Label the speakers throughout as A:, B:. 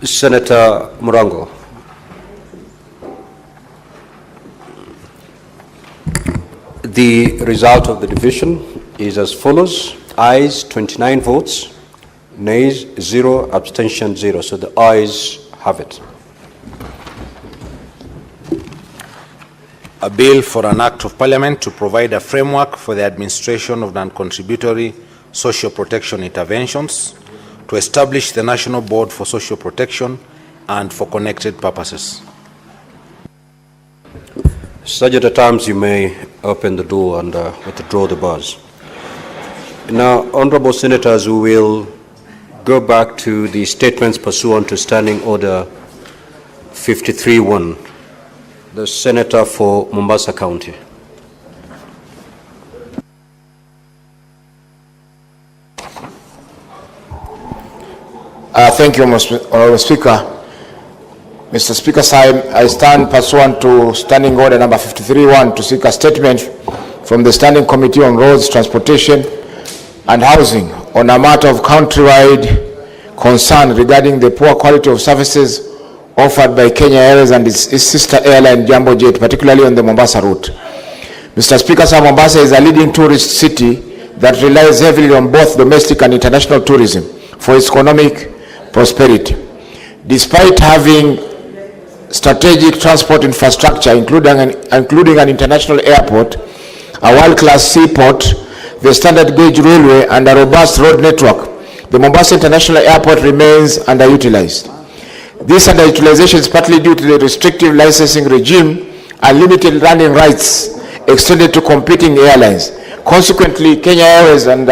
A: Senator Murango. The result of the division is as follows. Ayes 29 votes, nays 0, abstention 0. So the ayes have it.
B: A bill for an act of parliament to provide a framework for the administration of non-contributory social protection interventions, to establish the National Board for Social Protection and for connected purposes.
A: Such at times you may open the door and withdraw the bars. Now, honorable senators, we will go back to the statements pursuant to Standing Order 53-1. The Senator for Mombasa County.
C: Thank you, Honorable Speaker. Mr. Speaker, I stand pursuant to Standing Order number 53-1 to seek a statement from the Standing Committee on Roads, Transportation and Housing on a matter of countrywide concern regarding the poor quality of services offered by Kenya Airways and its sister airline Jambo Jet, particularly on the Mombasa route. Mr. Speaker, Mombasa is a leading tourist city that relies heavily on both domestic and international tourism for its economic prosperity. Despite having strategic transport infrastructure, including an international airport, a world-class seaport, the standard gauge railway, and a robust road network, the Mombasa International Airport remains underutilized. This underutilization is partly due to the restrictive licensing regime and limited running rights extended to competing airlines. Consequently, Kenya Airways and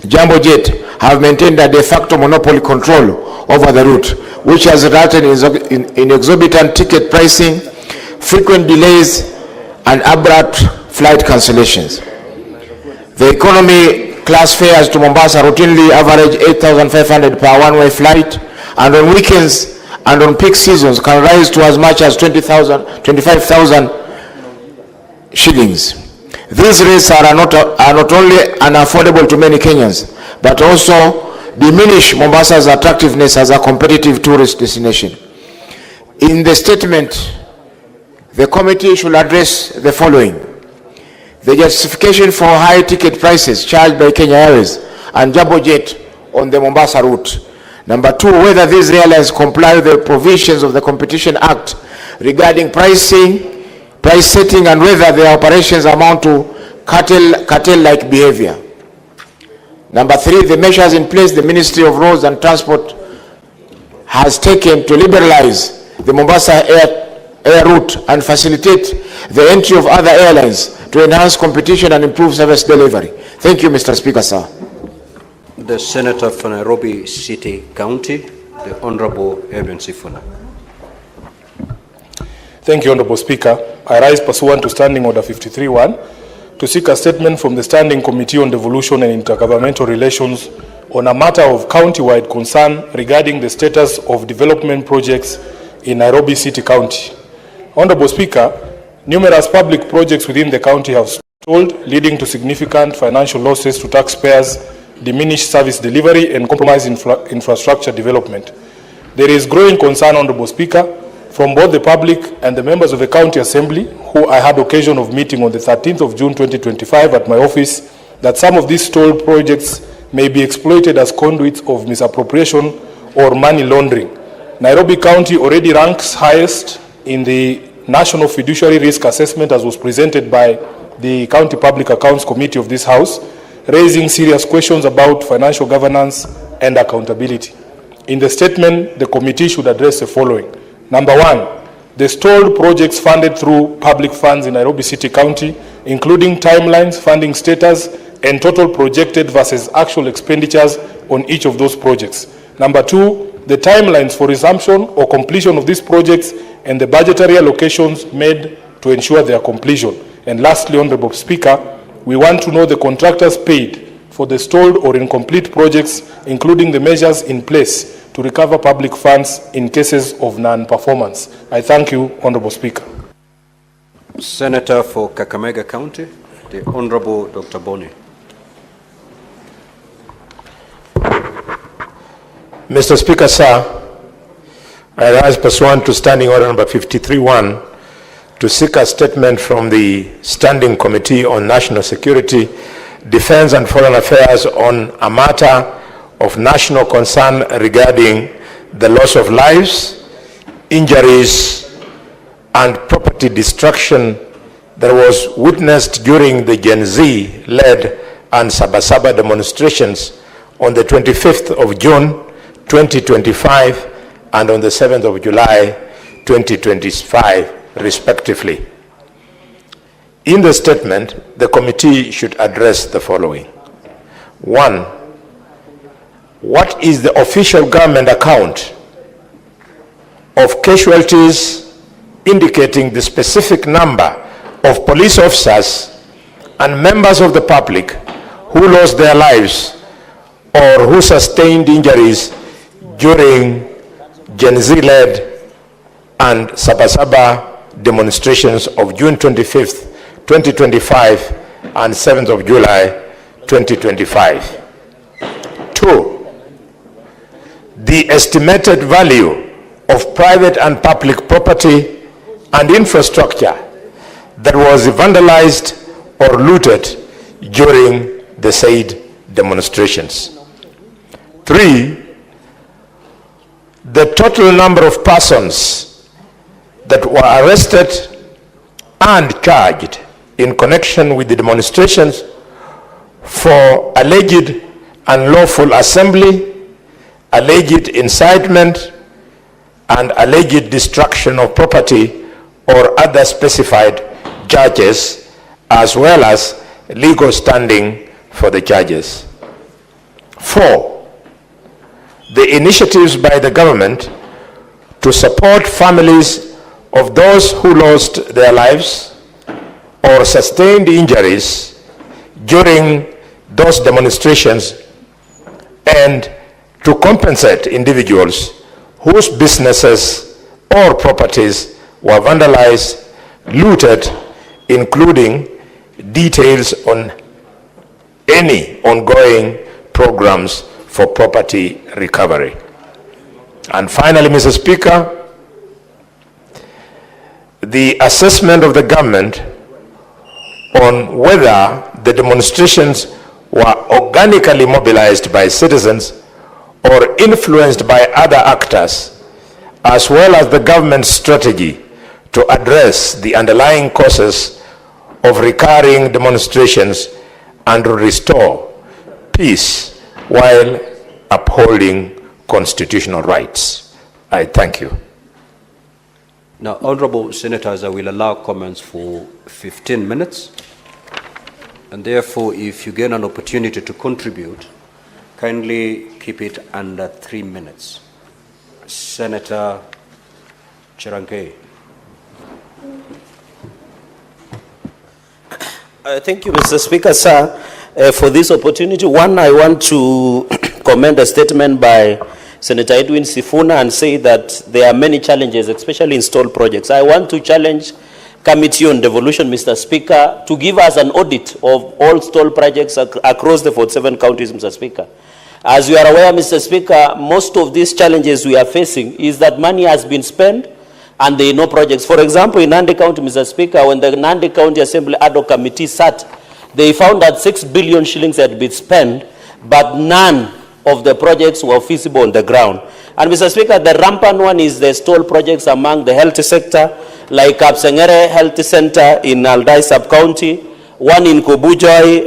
C: Jambo Jet have maintained a de facto monopoly control over the route, which has resulted in exorbitant ticket pricing, frequent delays, and abrupt flight cancellations. The economy class fares to Mombasa routinely average 8,500 per one-way flight, and on weekends and on peak seasons can rise to as much as 25,000 shillings. These rates are not only unaffordable to many Kenyans, but also diminish Mombasa's attractiveness as a competitive tourist destination. In the statement, the committee should address the following: the justification for high ticket prices charged by Kenya Airways and Jambo Jet on the Mombasa route. Number two, whether these airlines comply with the provisions of the Competition Act regarding price setting, and whether their operations amount to cartel-like behavior. Number three, the measures in place the Ministry of Roads and Transport has taken to liberalize the Mombasa air route and facilitate the entry of other airlines to enhance competition and improve service delivery. Thank you, Mr. Speaker, sir.
A: The Senator for Nairobi City County, the Honorable Angry Sifuna.
D: Thank you, Honorable Speaker. I rise pursuant to Standing Order 53-1 to seek a statement from the Standing Committee on Devolution and Intergovernmental Relations on a matter of county-wide concern regarding the status of development projects in Nairobi City County. Honorable Speaker, numerous public projects within the county have stalled, leading to significant financial losses to taxpayers, diminished service delivery, and compromised infrastructure development. There is growing concern, Honorable Speaker, from both the public and the members of the County Assembly, who I had occasion of meeting on the 13th of June 2025 at my office, that some of these stalled projects may be exploited as conduits of misappropriation or money laundering. Nairobi County already ranks highest in the National Fiduciary Risk Assessment, as was presented by the County Public Accounts Committee of this House, raising serious questions about financial governance and accountability. In the statement, the committee should address the following. Number one, the stalled projects funded through public funds in Nairobi City County, including timelines, funding status, and total projected versus actual expenditures on each of those projects. Number two, the timelines for resumption or completion of these projects and the budgetary allocations made to ensure their completion. And lastly, Honorable Speaker, we want to know the contractors paid for the stalled or incomplete projects, including the measures in place to recover public funds in cases of non-performance. I thank you, Honorable Speaker.
A: Senator for Kakamega County, the Honorable Dr. Boni.
E: Mr. Speaker, sir, I rise pursuant to Standing Order number 53-1 to seek a statement from the Standing Committee on National Security, Defense and Foreign Affairs on a matter of national concern regarding the loss of lives, injuries, and property destruction that was witnessed during the Gen Z-led and Sabasaba demonstrations on the 25th of June 2025 and on the 7th of July 2025, respectively. In the statement, the committee should address the following. 1. What is the official government account of casualties indicating the specific number of police officers and members of the public who lost their lives or who sustained injuries during Gen Z-led and Sabasaba demonstrations of June 25th, 2025 and 7th of July 2025. 2. The estimated value of private and public property and infrastructure that was vandalized or looted during the said demonstrations. 3. The total number of persons that were arrested and charged in connection with the demonstrations for alleged unlawful assembly, alleged incitement, and alleged destruction of property or other specified charges, as well as legal standing for the charges. 4. The initiatives by the government to support families of those who lost their lives or sustained injuries during those demonstrations, and to compensate individuals whose businesses or properties were vandalized, looted, including details on any ongoing programs for property recovery. And finally, Mr. Speaker, the assessment of the government on whether the demonstrations were organically mobilized by citizens or influenced by other actors, as well as the government's strategy to address the underlying causes of recurring demonstrations and to restore peace while upholding constitutional rights. I thank you.
A: Now, honorable senators, I will allow comments for 15 minutes. And therefore, if you get an opportunity to contribute, kindly keep it under 3 minutes. Senator Cherange.
F: Thank you, Mr. Speaker, sir, for this opportunity. One, I want to commend a statement by Senator Angry Sifuna and say that there are many challenges, especially in stalled projects. I want to challenge Committee on Devolution, Mr. Speaker, to give us an audit of all stalled projects across the 47 counties, Mr. Speaker. As you are aware, Mr. Speaker, most of these challenges we are facing is that money has been spent and there are no projects. For example, in Nandi County, Mr. Speaker, when the Nandi County Assembly Ad hoc Committee sat, they found that 6 billion shillings had been spent, but none of the projects were feasible on the ground. And Mr. Speaker, the rampant one is the stalled projects among the health sector, like Kapsengere Health Center in Aldai Sub-County, one in Kobujai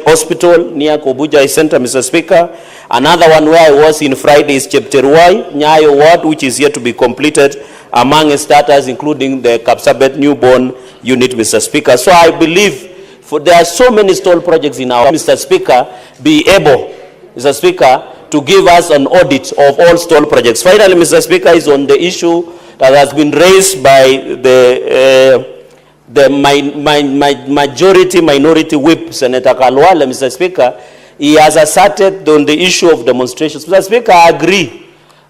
F: Hospital near Kobujai Center, Mr. Speaker. Another one where I was in Friday is Chepteruai, Nyayo Ward, which is yet to be completed, among starters, including the Kapsabet newborn unit, Mr. Speaker. So I believe there are so many stalled projects in our, Mr. Speaker, be able, Mr. Speaker, to give us an audit of all stalled projects. Finally, Mr. Speaker, is on the issue that has been raised by the minority whip, Senator Kalwale, Mr. Speaker. He has asserted on the issue of demonstrations. Mr. Speaker, I agree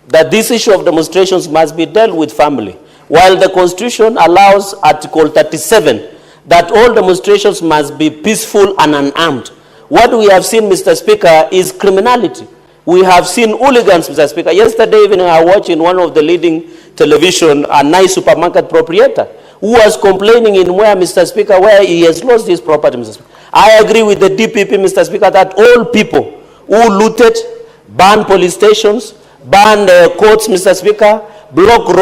F: that this issue of demonstrations must be dealt with family. While the Constitution allows Article 37 that all demonstrations must be peaceful and unarmed, what we have seen, Mr. Speaker, is criminality. We have seen hooligans, Mr. Speaker. Yesterday evening, I watched in one of the leading television a nice supermarket proprietor who was complaining in where, Mr. Speaker, where he has lost his property, Mr. Speaker. I agree with the DPP, Mr. Speaker, that all people who looted, burned police stations, burned courts, Mr. Speaker, block roads,